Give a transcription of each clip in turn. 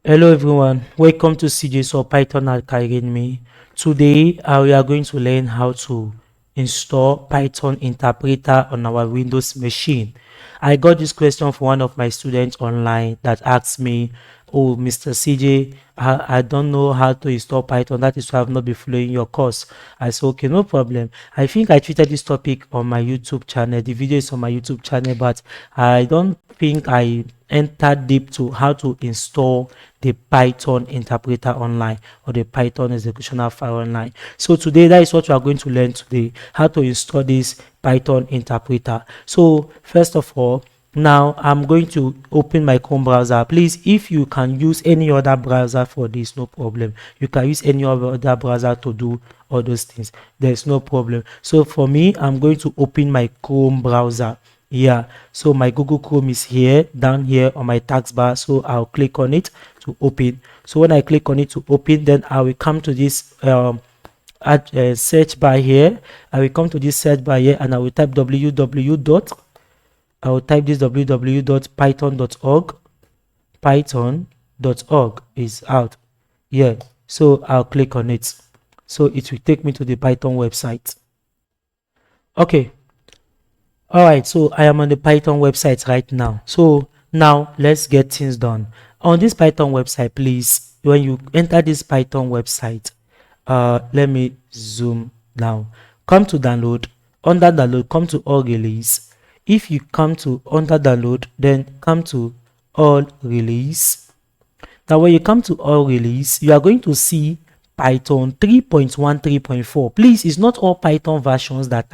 Hello everyone, welcome to Cjsoft Python Academy. Today we are going to learn how to install Python interpreter on our Windows machine. I got this question from one of my students online that asked me, "Oh, Mr. CJ, I don't know how to install Python. That is why I've not been following your course." I said, "Okay, no problem." I think I treated this topic on my YouTube channel. The video is on my YouTube channel, but I don't think I entered deep to how to install the Python interpreter online or the Python executioner file online. So today, that is what we are going to learn today, how to install this Python interpreter. So first of all, now I'm going to open my Chrome browser. Please, if you can use any other browser for this, no problem. You can use any other browser to do all those things. There's no problem. So for me, I'm going to open my Chrome browser. Yeah, so my Google Chrome is here, down here on my taskbar. So I'll click on it to open. So when I click on it to open, then I will come to this search bar here. I will come to this search bar here and I will type I will type this www.python.org. Python.org is out. Yeah, so I'll click on it. So it will take me to the Python website. Okay. All right, so I am on the Python website right now. So now let's get things done. On this Python website, please, when you enter this Python website, let me zoom down. Come to download. Under download, come to all release. If you come to under download, then come to all release. Now when you come to all release, you are going to see Python 3.1, 3.4. Please, it's not all Python versions that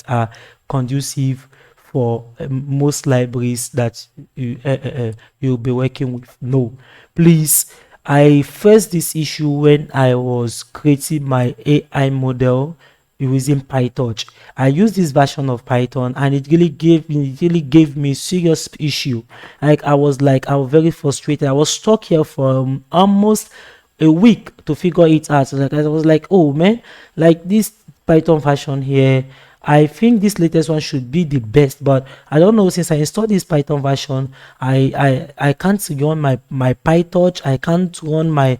are conducive for most libraries that you'll be working with. No, please. I faced this issue when I was creating my AI model using PyTorch. I used this version of Python and it really gave me serious issue. I was very frustrated. I was stuck here for almost a week to figure it out. So I was like, oh man, like this Python version here, I think this latest one should be the best, but I don't know, since I installed this Python version, I can't run my PyTorch. I can't run my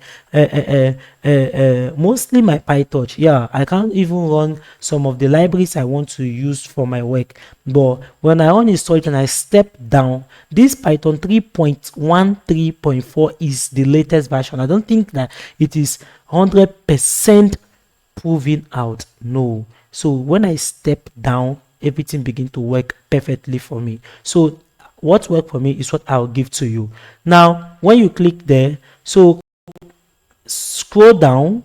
mostly my PyTorch. Yeah, I can't even run some of the libraries I want to use for my work. But when I uninstall it and I step down, this Python 3.1 3.4 is the latest version. I don't think that it is 100% proven out. No. So when I step down, everything begin to work perfectly for me. So what worked for me is what I'll give to you. Now when you click there, so scroll down.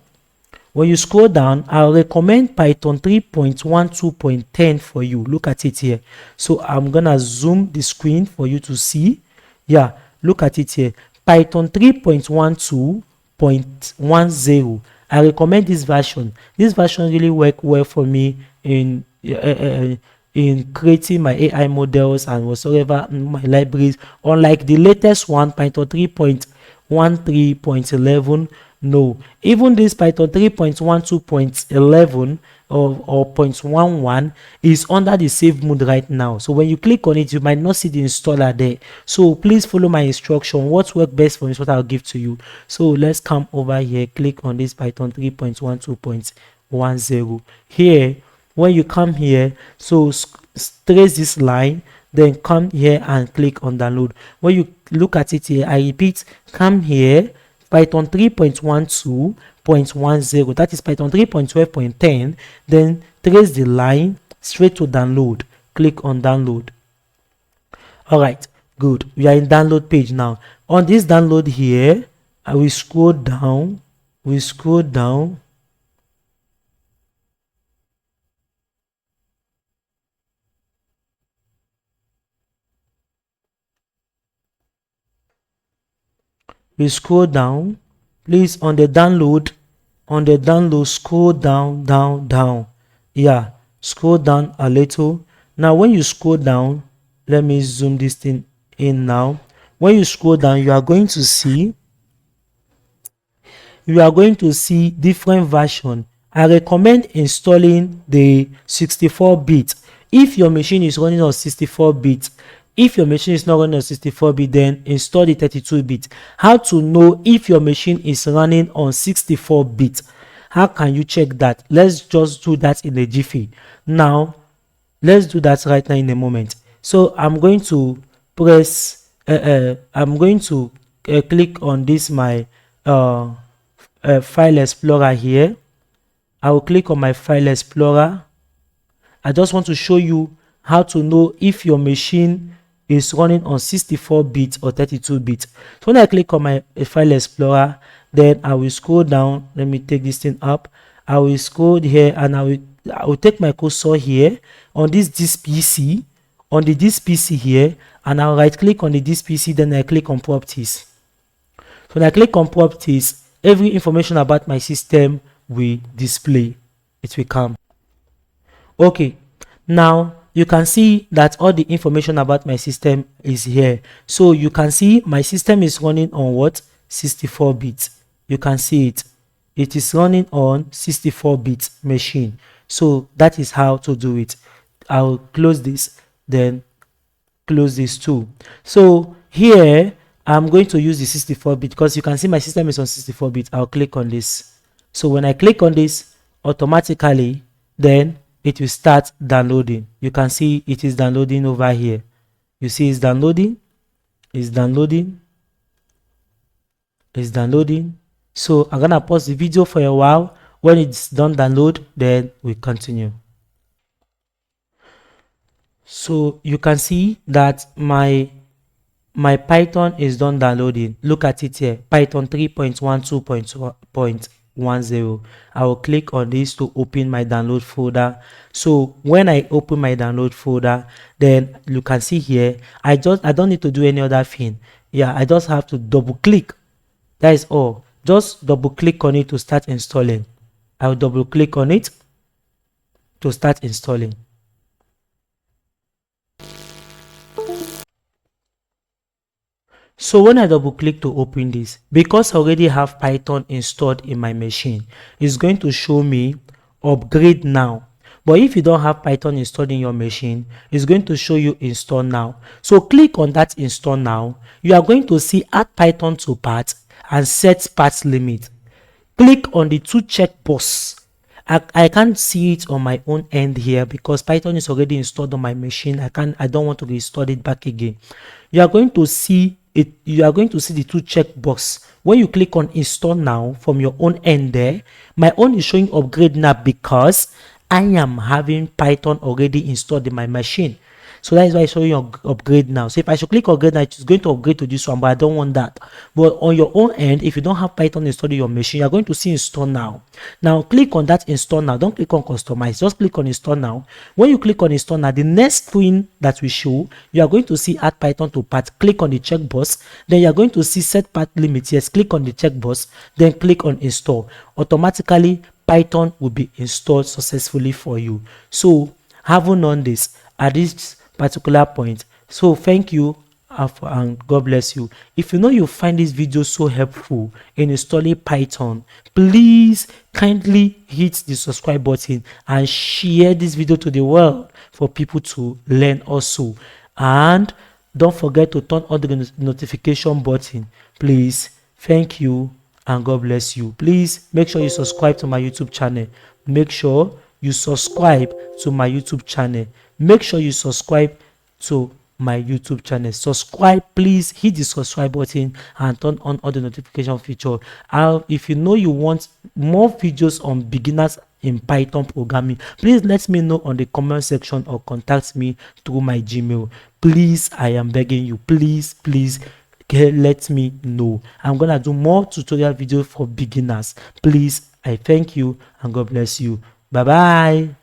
When you scroll down, I'll recommend Python 3.1 2.10 for you. Look at it here. So I'm gonna zoom the screen for you to see. Yeah, look at it here. Python 3.12.10. I recommend this version. This version really worked well for me in creating my AI models and whatsoever my libraries. Unlike the latest one, Python 3.1 3.11. No, even this Python 3.12.11 or 0.11 is under the save mode right now. So when you click on it, you might not see the installer there. So please follow my instruction. What works best for me is what I'll give to you. So let's come over here, click on this Python 3.12.10. Here, when you come here, so trace this line, then come here and click on download. When you look at it here, I repeat, come here, Python 3.12.10, that is Python 3.12.10, then trace the line straight to download. Click on download. All right, good. We are in download page now. On this download here, I will scroll down. We scroll down. We scroll down. Please, on the download, scroll down. Yeah, scroll down a little. Now when you scroll down, let me zoom this thing in now. When you scroll down, you are going to see different version. I recommend installing the 64-bit. If your machine is running on 64-bit, if your machine is not running on 64-bit, then install the 32-bit. How to know if your machine is running on 64-bit? How can you check that? Let's just do that in a jiffy. Now let's do that right now in a moment. So I'm going to press I'm going to click on this my file explorer here. I will click on my file explorer. I just want to show you how to know if your machine is running on 64-bit or 32-bit. So when I click on my file explorer, then I will scroll down. Let me take this thing up. I will scroll here and I will take my cursor here on this PC, on the this PC here, and I'll right click on the this PC, then I click on properties. So when I click on properties, every information about my system will display. It will come. Okay, now you can see that all the information about my system is here. So you can see my system is running on what? 64-bit. You can see it. It is running on 64-bit machine. So that is how to do it. I'll close this, then close this too. So here I'm going to use the 64-bit because you can see my system is on 64-bit. I'll click on this. So when I click on this, automatically then it will start downloading. You can see it is downloading over here. You see it's downloading. It's downloading. It's downloading. So I'm gonna pause the video for a while. When it's done download, then we continue. So you can see that my Python is done downloading. Look at it here, Python 3.12.10. I will click on this to open my download folder. So when I open my download folder, then you can see here, I don't need to do any other thing. Yeah, I just have to double click. That is all. Just double click on it to start installing. I'll double click on it to start installing. So when I double click to open this, because I already have Python installed in my machine, it's going to show me upgrade now. But if you don't have Python installed in your machine, it's going to show you install now. So click on that install now. You are going to see add Python to path and set path limit. Click on the two checkboxes. I can't see it on my own end here because Python is already installed on my machine. I don't want to reinstall it back again. You are going to see it. You are going to see the two checkbox. When you click on install now from your own end there, my own is showing upgrade now because I am having Python already installed in my machine. So that is why I show you upgrade now. So if I should click upgrade now, it's going to upgrade to this one, but I don't want that. But on your own end, if you don't have Python installed in your machine, you're going to see install now. Now click on that install now. Don't click on customize. Just click on install now. When you click on install now, the next screen that will show, you are going to see add Python to path. Click on the checkbox. Then you are going to see set path limit. Yes, click on the checkbox. Then click on install. Automatically, Python will be installed successfully for you. So having done this at this particular point, so thank you and God bless you. If you know you find this video so helpful in installing Python, please kindly hit the subscribe button and share this video to the world for people to learn also. And don't forget to turn on the notification button, please. Thank you and God bless you. Please make sure you subscribe to my YouTube channel. Make sure you subscribe to my YouTube channel. Make sure you subscribe to my YouTube channel. Subscribe, please hit the subscribe button and turn on all the notification feature. If you know you want more videos on beginners in Python programming, please let me know on the comment section or contact me through my Gmail. Please, I am begging you, please let me know. I'm gonna do more tutorial videos for beginners. Please, I thank you and God bless you. Bye bye.